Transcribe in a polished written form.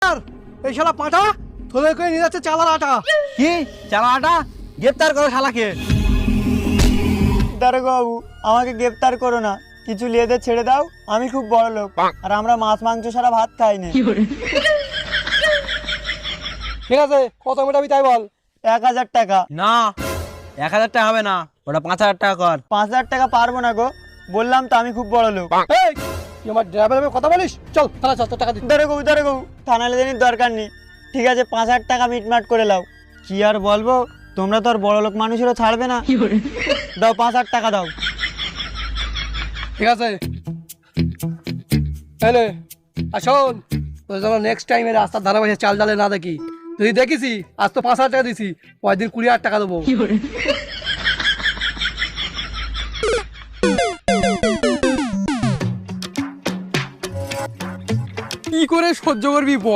খবরদার, এই শালা পাঁঠা তোদের করে নিয়ে যাচ্ছে চালার আটা। কি চালা আটা? গ্রেপ্তার করো শালাকে। দারোগা বাবু, আমাকে গ্রেপ্তার করো না, কিছু লিয়েদের ছেড়ে দাও, আমি খুব বড় লোক আর আমরা মাছ মাংস ছাড়া ভাত খাই না। ঠিক আছে, কত মেটাবি তাই বল। 1000 টাকা। না 1000 টাকা হবে না, ওটা 5000 টাকা কর। 5000 টাকা পারবো না গো, বললাম তো আমি খুব বড় লোক। এই তুই আমার ড্রাইভারের কথা বলিস, চল থানা চল, তোর টাকা দিই। দারোগা বাবু থানা লেজানির দরকার নেই, ঠিক আছে 5000 টাকা মিটমাট করে লাও। কি আর বলবো, তোমরা তো আর বড় লোক মানুষেরও ছাড়বে না। দাও 5000 টাকা দাও। ঠিক আছে তাহলে আসুন, তোর যেন নেক্সট টাইমে রাস্তার ধারে বসে চাল ডালে না দেখি। যদি দেখিসি আজ তো 5000 টাকা দিছি, পরের দিন 20,000 টাকা দেবো। কি করে সহ্য করবি বল?